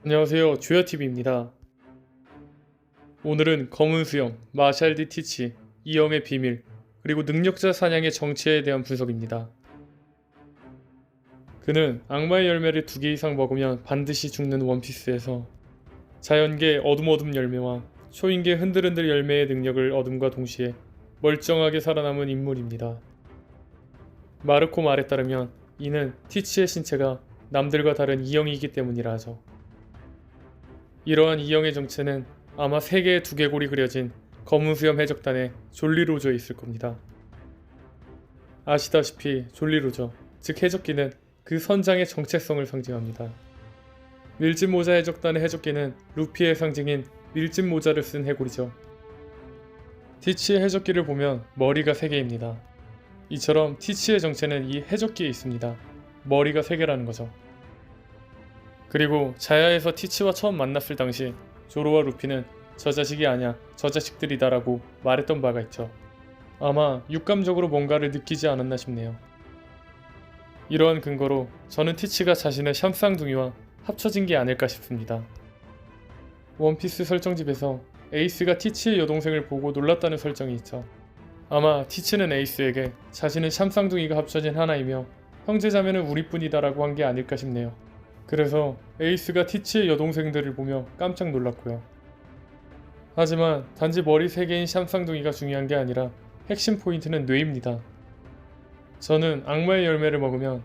안녕하세요, 조야TV입니다. 오늘은 검은 수염, 마샬 티치, 이영의 비밀, 그리고 능력자 사냥의 정체에 대한 분석입니다. 그는 악마의 열매를 2개 이상 먹으면 반드시 죽는 원피스에서 자연계 어둠 열매와 초인계 흔들흔들 열매의 능력을 얻음과 동시에 멀쩡하게 살아남은 인물입니다. 마르코 말에 따르면 이는 티치의 신체가 남들과 다른 이영이기 때문이라 하죠. 이러한 이영의 정체는 아마 3개의 두개골이 그려진 검은 수염 해적단의 졸리로저에 있을 겁니다. 아시다시피 졸리로저, 즉 해적기는 그 선장의 정체성을 상징합니다. 밀짚모자 해적단의 해적기는 루피의 상징인 밀짚모자를 쓴 해골이죠. 티치의 해적기를 보면 머리가 3개입니다. 이처럼 티치의 정체는 이 해적기에 있습니다. 머리가 3개라는 거죠. 그리고 자야에서 티치와 처음 만났을 당시 조로와 루피는 저 자식이 아냐, 저 자식들이다 라고 말했던 바가 있죠. 아마 육감적으로 뭔가를 느끼지 않았나 싶네요. 이러한 근거로 저는 티치가 자신의 샴쌍둥이와 합쳐진 게 아닐까 싶습니다. 원피스 설정집에서 에이스가 티치의 여동생을 보고 놀랐다는 설정이 있죠. 아마 티치는 에이스에게 자신은 샴쌍둥이가 합쳐진 하나이며 형제자매는 우리뿐이다 라고 한 게 아닐까 싶네요. 그래서 에이스가 티치의 여동생들을 보며 깜짝 놀랐고요. 하지만 단지 머리 3개인 샴쌍둥이가 중요한 게 아니라 핵심 포인트는 뇌입니다. 저는 악마의 열매를 먹으면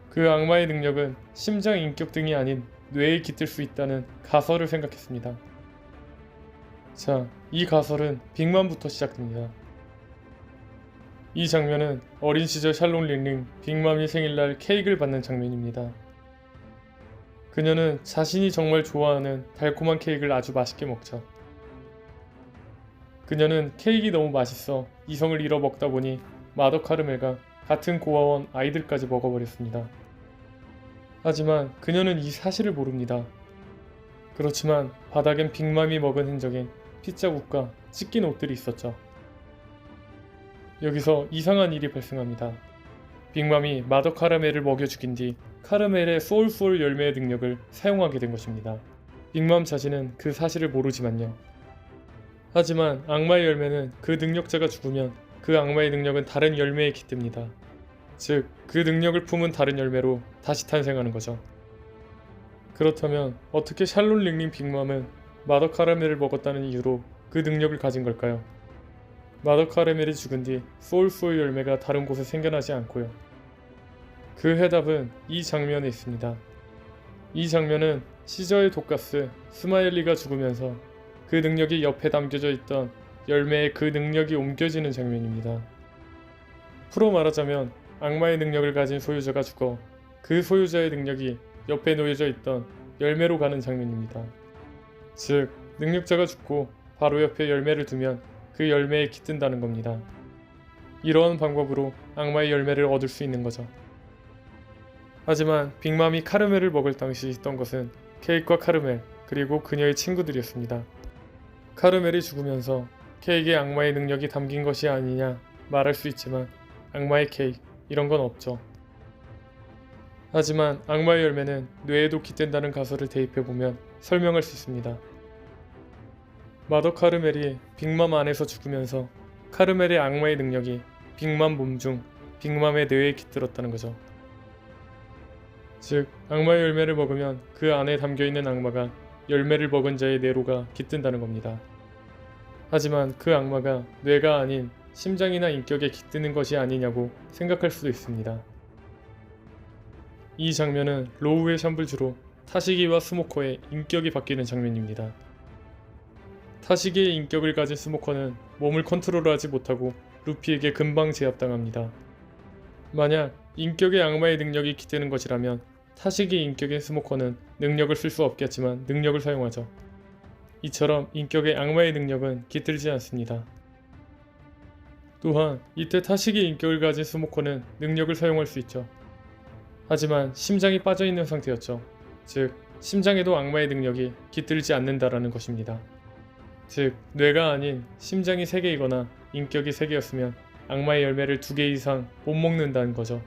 그 악마의 능력은 심장 인격 등이 아닌 뇌에 깃들 수 있다는 가설을 생각했습니다. 자, 이 가설은 빅맘부터 시작됩니다. 이 장면은 어린 시절 샬롯 링링 빅맘이 생일날 케이크를 받는 장면입니다. 그녀는 자신이 정말 좋아하는 달콤한 케이크를 아주 맛있게 먹죠. 그녀는 케이크가 너무 맛있어 이성을 잃어 먹다 보니 마더 카르멜과 같은 고아원 아이들까지 먹어버렸습니다. 하지만 그녀는 이 사실을 모릅니다. 그렇지만 바닥엔 빅맘이 먹은 흔적인 피자국과 찢긴 옷들이 있었죠. 여기서 이상한 일이 발생합니다. 빅맘이 마더 카르멜을 먹여 죽인 뒤 카르멜의 소울풀 열매의 능력을 사용하게 된 것입니다. 빅맘 자신은 그 사실을 모르지만요. 하지만 악마의 열매는 그 능력자가 죽으면 그 악마의 능력은 다른 열매에 깃듭니다. 즉, 그 능력을 품은 다른 열매로 다시 탄생하는 거죠. 그렇다면 어떻게 샬롯 링링 빅맘은 마더 카르멜을 먹었다는 이유로 그 능력을 가진 걸까요? 마더 카르멜이 죽은 뒤 소울풀 열매가 다른 곳에 생겨나지 않고요. 그 해답은 이 장면에 있습니다. 이 장면은 시저의 독가스 스마일리가 죽으면서 그 능력이 옆에 담겨져 있던 열매에 그 능력이 옮겨지는 장면입니다. 풀어 말하자면 악마의 능력을 가진 소유자가 죽어 그 소유자의 능력이 옆에 놓여져 있던 열매로 가는 장면입니다. 즉, 능력자가 죽고 바로 옆에 열매를 두면 그 열매에 깃든다는 겁니다. 이러한 방법으로 악마의 열매를 얻을 수 있는 거죠. 하지만 빅맘이 카르멜을 먹을 당시 있던 것은 케이크와 카르멜 그리고 그녀의 친구들이었습니다. 카르멜이 죽으면서 케이크에 악마의 능력이 담긴 것이 아니냐 말할 수 있지만 악마의 케이크 이런 건 없죠. 하지만 악마의 열매는 뇌에도 깃댄다는 가설을 대입해보면 설명할 수 있습니다. 마더 카르멜이 빅맘 안에서 죽으면서 카르멜의 악마의 능력이 빅맘 몸 중 빅맘의 뇌에 깃들었다는 거죠. 즉, 악마의 열매를 먹으면 그 안에 담겨있는 악마가 열매를 먹은 자의 뇌로가 깃든다는 겁니다. 하지만 그 악마가 뇌가 아닌 심장이나 인격에 깃드는 것이 아니냐고 생각할 수도 있습니다. 이 장면은 로우의 샴블주로 타시기와 스모커의 인격이 바뀌는 장면입니다. 타시기의 인격을 가진 스모커는 몸을 컨트롤하지 못하고 루피에게 금방 제압당합니다. 만약 인격의 악마의 능력이 깃드는 것이라면 타시기 인격인 스모커는 능력을 쓸 수 없겠지만 능력을 사용하죠. 이처럼 인격의 악마의 능력은 깃들지 않습니다. 또한 이때 타시기 인격을 가진 스모커는 능력을 사용할 수 있죠. 하지만 심장이 빠져있는 상태였죠. 즉, 심장에도 악마의 능력이 깃들지 않는다라는 것입니다. 즉, 뇌가 아닌 심장이 3개이거나 인격이 3개였으면 악마의 열매를 2개 이상 못 먹는다는 거죠.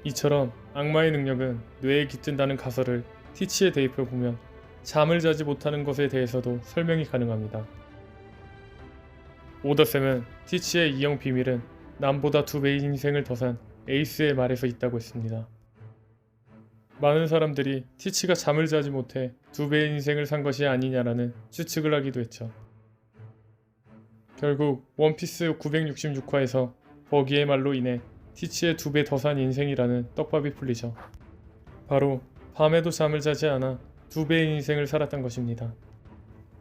이처럼 악마의 능력은 뇌에 깃든다는 가설을 티치에 대입해 보면 잠을 자지 못하는 것에 대해서도 설명이 가능합니다. 오더쌤은 티치의 이형 비밀은 남보다 2배의 인생을 더 산 에이스의 말에서 있다고 했습니다. 많은 사람들이 티치가 잠을 자지 못해 2배의 인생을 산 것이 아니냐라는 추측을 하기도 했죠. 결국 원피스 966화에서 버기의 말로 인해 티치의 2배 더 산 인생이라는 떡밥이 풀리죠. 바로 밤에도 잠을 자지 않아 2배의 인생을 살았던 것입니다.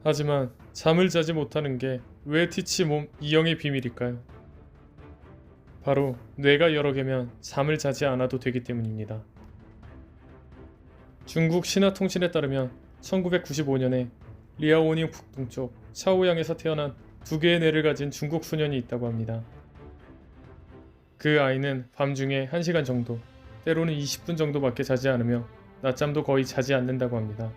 하지만 잠을 자지 못하는 게 왜 티치 몸 이형의 비밀일까요? 바로 뇌가 여러 개면 잠을 자지 않아도 되기 때문입니다. 중국 신화통신에 따르면 1995년에 리아오닝 북동쪽 차오양에서 태어난 2개의 뇌를 가진 중국 소년이 있다고 합니다. 그 아이는 밤중에 1시간 정도, 때로는 20분 정도밖에 자지 않으며 낮잠도 거의 자지 않는다고 합니다.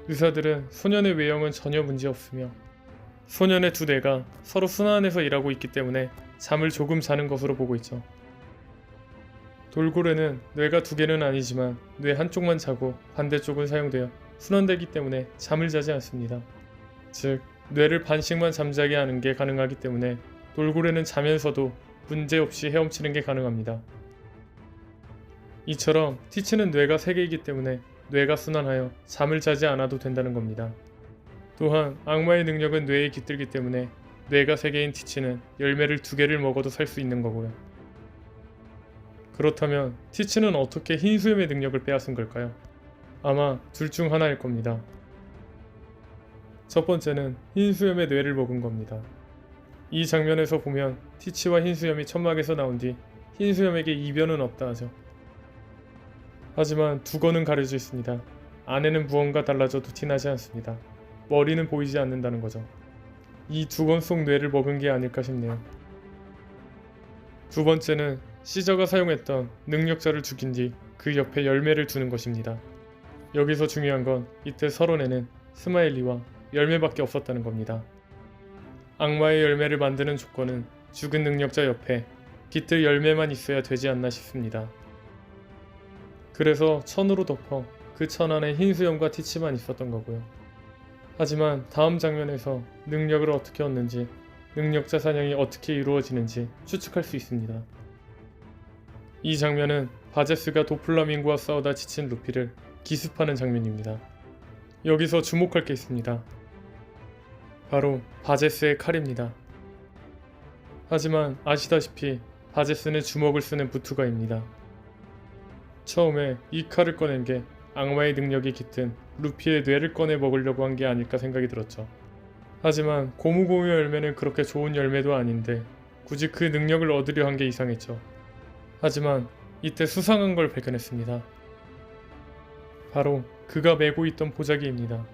의사들은 소년의 외형은 전혀 문제없으며 소년의 2뇌가 서로 순환해서 일하고 있기 때문에 잠을 조금 자는 것으로 보고 있죠. 돌고래는 뇌가 2개는 아니지만 뇌 한쪽만 자고 반대쪽은 사용되어 순환되기 때문에 잠을 자지 않습니다. 즉, 뇌를 반씩만 잠자게 하는 게 가능하기 때문에 돌고래는 자면서도 문제없이 헤엄치는 게 가능합니다. 이처럼 티치는 뇌가 3개이기 때문에 뇌가 순환하여 잠을 자지 않아도 된다는 겁니다. 또한 악마의 능력은 뇌에 깃들기 때문에 뇌가 3개인 티치는 열매를 2개를 먹어도 살 수 있는 거고요. 그렇다면 티치는 어떻게 흰 수염의 능력을 빼앗은 걸까요? 아마 둘 중 하나일 겁니다. 첫 번째는 흰 수염의 뇌를 먹은 겁니다. 이 장면에서 보면 티치와 흰 수염이 천막에서 나온 뒤 흰 수염에게 이변은 없다 하죠. 하지만 두건은 가려져 있습니다. 안에는 무언가 달라져도 티나지 않습니다. 머리는 보이지 않는다는 거죠. 이 두건 속 뇌를 먹은 게 아닐까 싶네요. 두 번째는 시저가 사용했던 능력자를 죽인 뒤 그 옆에 열매를 두는 것입니다. 여기서 중요한 건 이때 서론에는 스마일리와 열매밖에 없었다는 겁니다. 악마의 열매를 만드는 조건은 죽은 능력자 옆에 깃들 열매만 있어야 되지 않나 싶습니다. 그래서 천으로 덮어 그 천 안에 흰 수염과 티치만 있었던 거고요. 하지만 다음 장면에서 능력을 어떻게 얻는지, 능력자 사냥이 어떻게 이루어지는지 추측할 수 있습니다. 이 장면은 바제스가 도플라밍고와 싸우다 지친 루피를 기습하는 장면입니다. 여기서 주목할 게 있습니다. 바로 바제스의 칼입니다. 하지만 아시다시피 바제스는 주먹을 쓰는 부투가입니다. 처음에 이 칼을 꺼낸 게 악마의 능력이 깃든 루피의 뇌를 꺼내 먹으려고 한 게 아닐까 생각이 들었죠. 하지만 고무고무 열매는 그렇게 좋은 열매도 아닌데 굳이 그 능력을 얻으려 한 게 이상했죠. 하지만 이때 수상한 걸 발견했습니다. 바로 그가 메고 있던 보자기입니다.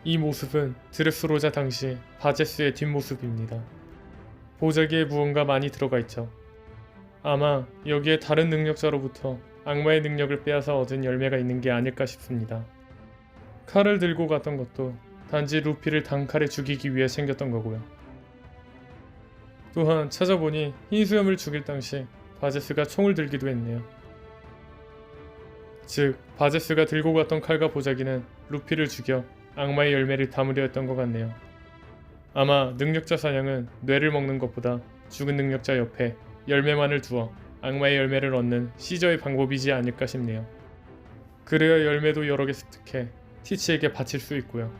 이 모습은 드레스로자 당시 바제스의 뒷모습입니다. 보자기에 무언가 많이 들어가 있죠. 아마 여기에 다른 능력자로부터 악마의 능력을 빼앗아 얻은 열매가 있는 게 아닐까 싶습니다. 칼을 들고 갔던 것도 단지 루피를 단칼에 죽이기 위해 챙겼던 거고요. 또한 찾아보니 흰수염을 죽일 당시 바제스가 총을 들기도 했네요. 즉, 바제스가 들고 갔던 칼과 보자기는 루피를 죽여 악마의 열매를 담으려 했던 것 같네요. 아마 능력자 사냥은 뇌를 먹는 것보다 죽은 능력자 옆에 열매만을 두어 악마의 열매를 얻는 시저의 방법이지 않을까 싶네요. 그래야 열매도 여러 개 습득해 티치에게 바칠 수 있고요.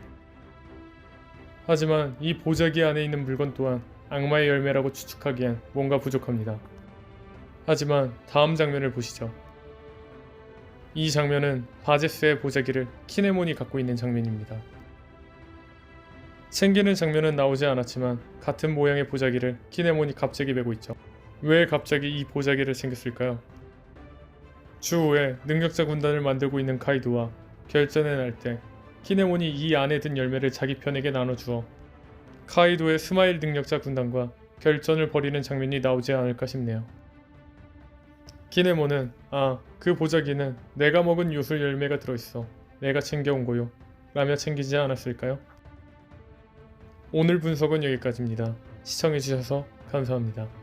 하지만 이 보자기 안에 있는 물건 또한 악마의 열매라고 추측하기엔 뭔가 부족합니다. 하지만 다음 장면을 보시죠. 이 장면은 바제스의 보자기를 키네몬이 갖고 있는 장면입니다. 챙기는 장면은 나오지 않았지만 같은 모양의 보자기를 키네몬이 갑자기 메고 있죠. 왜 갑자기 이 보자기를 챙겼을까요? 추후에 능력자 군단을 만들고 있는 카이도와 결전에 날 때 키네몬이 이 안에 든 열매를 자기 편에게 나눠주어 카이도의 스마일 능력자 군단과 결전을 벌이는 장면이 나오지 않을까 싶네요. 기네모는 그 보자기는 내가 먹은 요술 열매가 들어있어. 내가 챙겨온 거요. 라며 챙기지 않았을까요? 오늘 분석은 여기까지입니다. 시청해주셔서 감사합니다.